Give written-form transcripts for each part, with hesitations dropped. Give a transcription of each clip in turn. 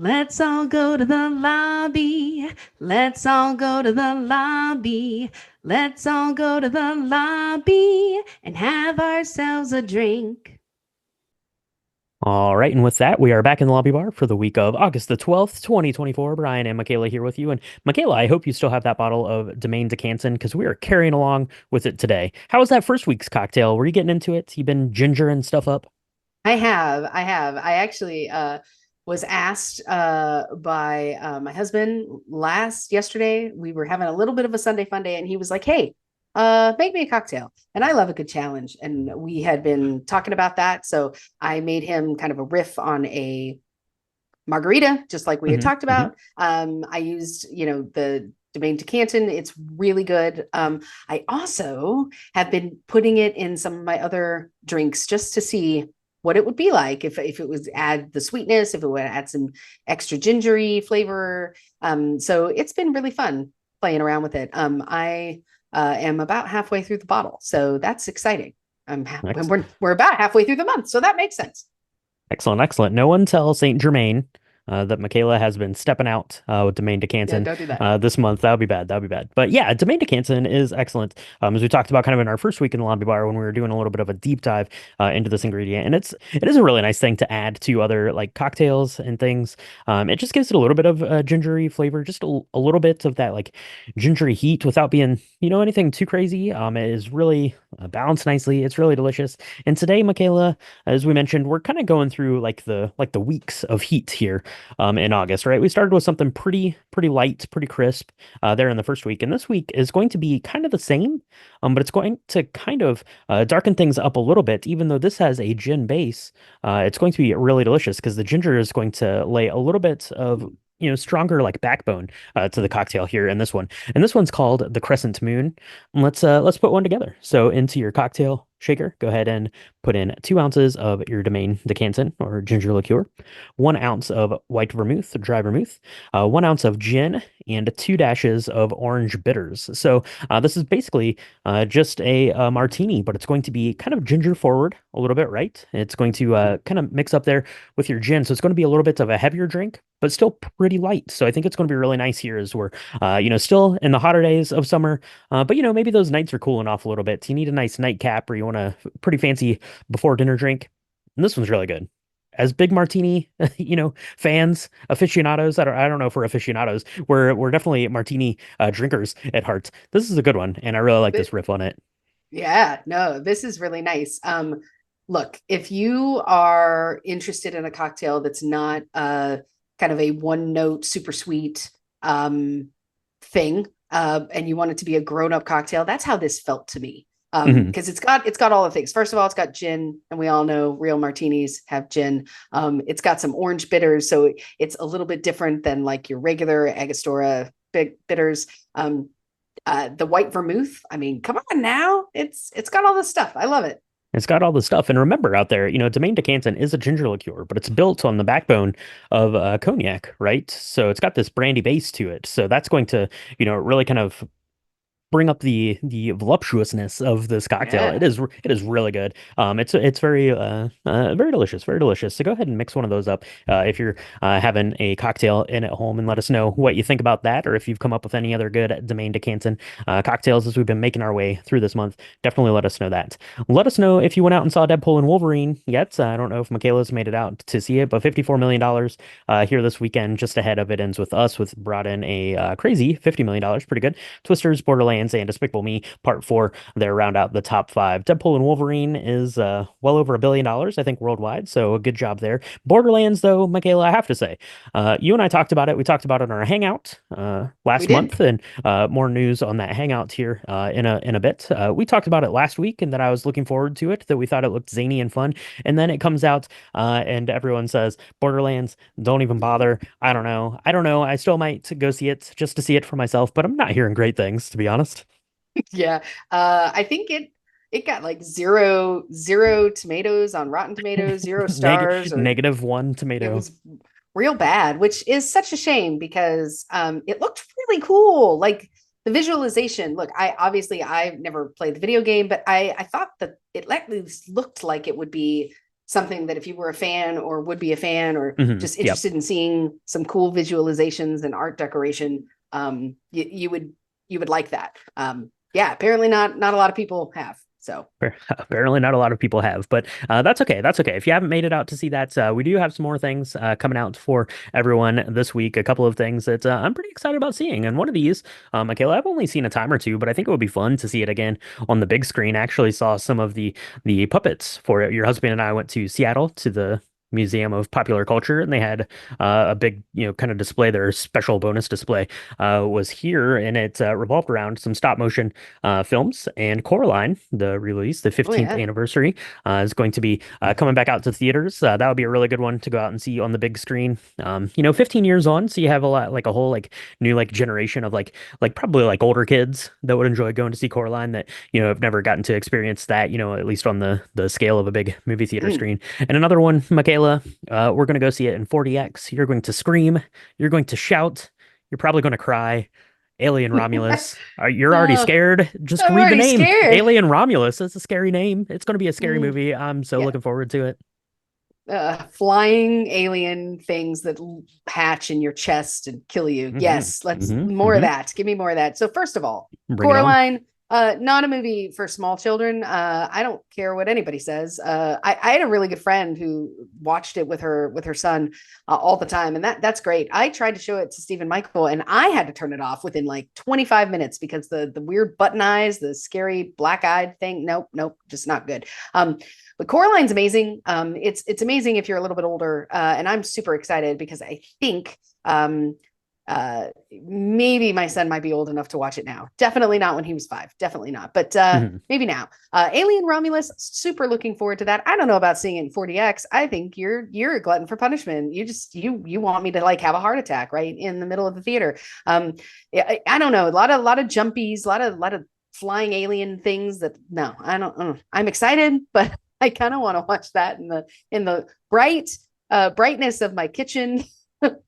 Let's all go to the lobby. Let's all go to the lobby. Let's all go to the lobby and have ourselves a drink. All right, and with that, we are back in the lobby bar for the week of August the 12th, 2024. Brian and Michaela here with you. And Michaela, I hope you still have that bottle of Domaine de Canton because we are carrying along with it today. How was that first week's cocktail? Were you getting into it? You been ginger and stuff up? I actually was asked by my husband yesterday. We were having a little bit of a Sunday fun day, and he was like, "Hey, make me a cocktail." And I love a good challenge, and we had been talking about that. So I made him kind of a riff on a margarita, just like we had Hmm. talked about. I used, the Domaine de Canton. It's really good. I also have been putting it in some of my other drinks just to see what it would be like if it was add the sweetness, if it would add some extra gingery flavor. So it's been really fun playing around with it. I am about halfway through the bottle, so that's exciting. Ex- We're about halfway through the month, so that makes sense. Excellent, excellent. No one tell Saint Germain that Michaela has been stepping out with Domaine de Yeah, Canton don't do that. this month. That would be bad. That would be bad. But yeah, Domaine de Canton is excellent. As we talked about kind of in our first week in the lobby bar when we were doing a little bit of a deep dive into this ingredient, and it is a really nice thing to add to other like cocktails and things. It just gives it a little bit of gingery flavor, just a little bit of that like gingery heat without being anything too crazy. It is really balanced nicely. It's really delicious. And today, Michaela, as we mentioned, we're kind of going through like the weeks of heat here in August, right? We started with something pretty light, pretty crisp there in the first week, and this week is going to be kind of the same, but it's going to kind of darken things up a little bit. Even though this has a gin base, it's going to be really delicious because the ginger is going to lay a little bit of stronger like backbone to the cocktail here in this one. And this one's called the Crescent Moon. Let's put one together. So into your cocktail shaker, go ahead and put in 2 ounces of your Domaine de Canton or ginger liqueur, 1 ounce of white vermouth, dry vermouth, 1 ounce of gin, and 2 dashes of orange bitters. So this is basically just a martini, but it's going to be kind of ginger forward a little bit, right? It's going to kind of mix up there with your gin. So it's going to be a little bit of a heavier drink, but still pretty light. So I think it's going to be really nice here as we're, still in the hotter days of summer. But maybe those nights are cooling off a little bit. You need a nice nightcap or you want a pretty fancy before dinner drink. And this one's really good. As big martini, fans, aficionados. I don't know if we're aficionados. We're definitely martini drinkers at heart. This is a good one, and I really like this riff on it. Yeah, no, this is really nice. Look, if you are interested in a cocktail that's not kind of a one note, super sweet thing, and you want it to be a grown up cocktail, that's how this felt to me. Hmm. Because it's got all the things. First of all, it's got gin, and we all know real martinis have gin. It's got some orange bitters, so it's a little bit different than like your regular Angostura big bitters. The white vermouth. I mean, come on now. It's got all this stuff. I love it. It's got all the stuff. And remember out there, Domaine de Canton is a ginger liqueur, but it's built on the backbone of cognac, right? So it's got this brandy base to it. So that's going to, really kind of bring up the voluptuousness of this cocktail. Yeah. It is really good. It's very delicious, very delicious. So go ahead and mix one of those up if you're having a cocktail in at home, and let us know what you think about that, or if you've come up with any other good Domaine de Canton cocktails as we've been making our way through this month. Definitely let us know that. Let us know if you went out and saw Deadpool and Wolverine yet. I don't know if Michaela's made it out to see it, but $54 million here this weekend, just ahead of it ends with us, with brought in a crazy $50 million, pretty good. Twisters, Borderlands, and Despicable Me Part 4 there round out the top five. Deadpool and Wolverine is well over $1 billion, I think, worldwide. So a good job there. Borderlands, though, Michaela, I have to say, you and I talked about it. We talked about it on our hangout We last did. month, and more news on that hangout here in a bit. We talked about it last week, and that I was looking forward to it. That we thought it looked zany and fun, and then it comes out, and everyone says Borderlands. Don't even bother. I don't know. I don't know. I still might go see it just to see it for myself, but I'm not hearing great things, to be honest. Yeah. I think it got like zero tomatoes on Rotten Tomatoes, zero stars, or -1 it tomato. was real bad, which is such a shame because it looked really cool. Like the visualization. Look, I've never played the video game, but I thought that it at least looked like it would be something that if you were a fan or would be a fan or just Yep. interested in seeing some cool visualizations and art decoration, you would like that. Yeah, apparently not a lot of people have. So Apparently, not a lot of people have, but that's okay. That's okay. If you haven't made it out to see that, we do have some more things coming out for everyone this week. A couple of things that I'm pretty excited about seeing. And one of these, Michaela, I've only seen a time or two, but I think it would be fun to see it again on the big screen. I actually saw some of the puppets for it. Your husband and I went to Seattle to the Museum of Popular Culture, and they had a big, kind of display. Their special bonus display was here, and it revolved around some stop motion films. And Coraline, the release, the oh 15th yeah. anniversary, is going to be coming back out to theaters. That would be a really good one to go out and see on the big screen. 15 years on, so you have a lot, like a whole like new like generation of like probably like older kids that would enjoy going to see Coraline that have never gotten to experience that, at least on the scale of a big movie theater Mm. screen. And another one, Michaela, we're going to go see it in 40X. You're going to scream. You're going to shout. You're probably going to cry. Alien Romulus. You're already Oh, scared. Just I'm read the already name. scared. Alien Romulus. It's a scary name. It's going to be a scary Mm, movie. I'm so yeah. looking forward to it. Flying alien things that hatch in your chest and kill you. Hmm Yes, let's hmm more of hmm that. Give me more of that. So first of all, Bring it on. Coraline, not a movie for small children. I don't care what anybody says. I had a really good friend who watched it with her son all the time, and that's great. I tried to show it to Stephen Michael, and I had to turn it off within like 25 minutes because the weird button eyes, the scary black eyed thing. Nope, nope, just not good. But Coraline's amazing. It's amazing if you're a little bit older, and I'm super excited because I think maybe my son might be old enough to watch it now. Definitely not when he was 5. Definitely not, but Hmm maybe now. Alien Romulus, super looking forward to that. I don't know about seeing it in 40X. I think you're a glutton for punishment. You want me to like have a heart attack right in the middle of the theater. I don't know. A lot of jumpies, a lot of flying alien things that no, I don't. I'm excited, but I kind of want to watch that in the brightness of my kitchen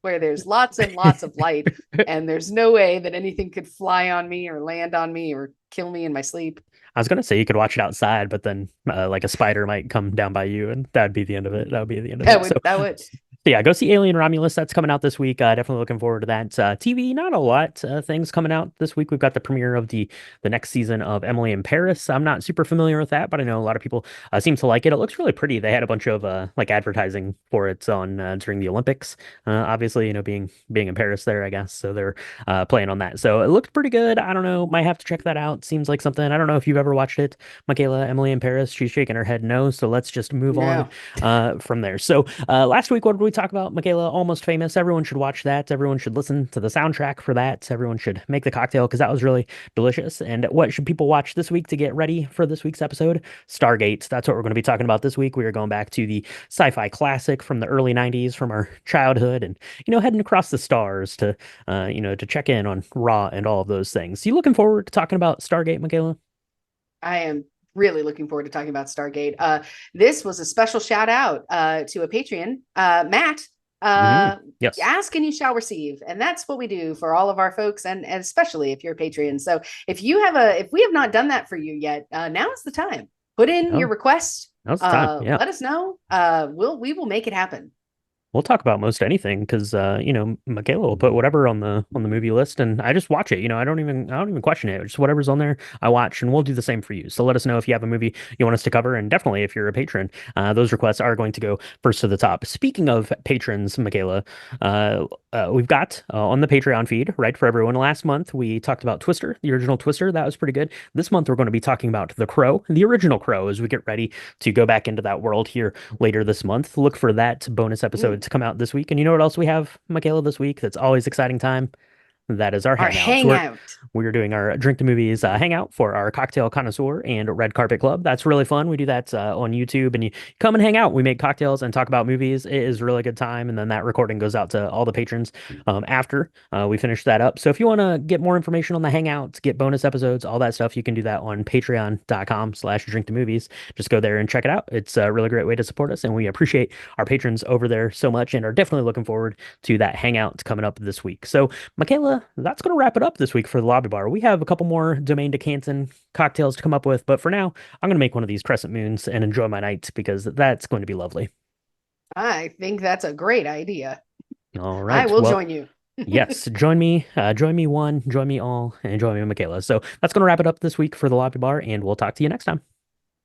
where there's lots and lots of light and there's no way that anything could fly on me or land on me or kill me in my sleep. I was gonna say you could watch it outside, but then like a spider might come down by you, and that'd be the end of it. That would be the end of That it. would that would So yeah, go see Alien Romulus. That's coming out this week. Definitely looking forward to that. TV, not a lot things coming out this week. We've got the premiere of the next season of Emily in Paris. I'm not super familiar with that, but I know a lot of people seem to like it. It looks really pretty. They had a bunch of like advertising for it on during the Olympics. Obviously, being in Paris there, I guess. So they're playing on that. So it looked pretty good. I don't know. Might have to check that out. Seems like something. I don't know if you've ever watched it, Michaela. Emily in Paris. She's shaking her head no. So let's just move on no. from there. So last week, what did we talk about, Michaela? Almost Famous. Everyone should watch that. Everyone should listen to the soundtrack for that. Everyone should make the cocktail because that was really delicious. And what should people watch this week to get ready for this week's episode? Stargate. That's what we're going to be talking about this week. We are going back to the sci-fi classic from the early 90s, from our childhood, and heading across the stars to check in on Raw and all of those things. You looking forward to talking about Stargate, Michaela? I am really looking forward to talking about Stargate. This was a special shout out to a Patreon, Matt. Uh, Yes. Ask and you shall receive, and that's what we do for all of our folks, and especially if you're a Patreon. So if we have not done that for you yet, now is the time. Put in your Oh, request. now's the time. Yeah. Let us know. We will make it happen. We'll talk about most anything because Michaela will put whatever on the movie list, and I just watch it. I don't even question it. Just whatever's on there, I watch, and we'll do the same for you. So let us know if you have a movie you want us to cover, and definitely if you're a patron, those requests are going to go first to the top. Speaking of patrons, Michaela, we've got on the Patreon feed, right, for everyone. Last month we talked about Twister, the original Twister. That was pretty good. This month we're going to be talking about The Crow, the original Crow, as we get ready to go back into that world here later this month. Look for that bonus episode Mm. to come out this week. And you know what else we have, Michaela, this week? That's always exciting time. That is our Our hangouts. We're hangout. we're doing our drink the movies hangout for our cocktail connoisseur and red carpet club. That's really fun. We do that on YouTube, and you come and hang out. We make cocktails and talk about movies. It is a really good time, and then that recording goes out to all the patrons after we finish that up. So if you want to get more information on the hangouts, get bonus episodes, all that stuff, you can do that on patreon.com/drink the movies. Just go there and check it out. It's a really great way to support us, and we appreciate our patrons over there so much, and are definitely looking forward to that hangout coming up this week. So Michaela, Michaela, that's going to wrap it up this week for the lobby bar. We have a couple more Domaine de Canton cocktails to come up with, but for now, I'm going to make one of these Crescent Moons and enjoy my night because that's going to be lovely. I think that's a great idea. All I right. will Well, join you. yes, join me one, join me all, and join me, Michaela. So that's going to wrap it up this week for the lobby bar, and we'll talk to you next time.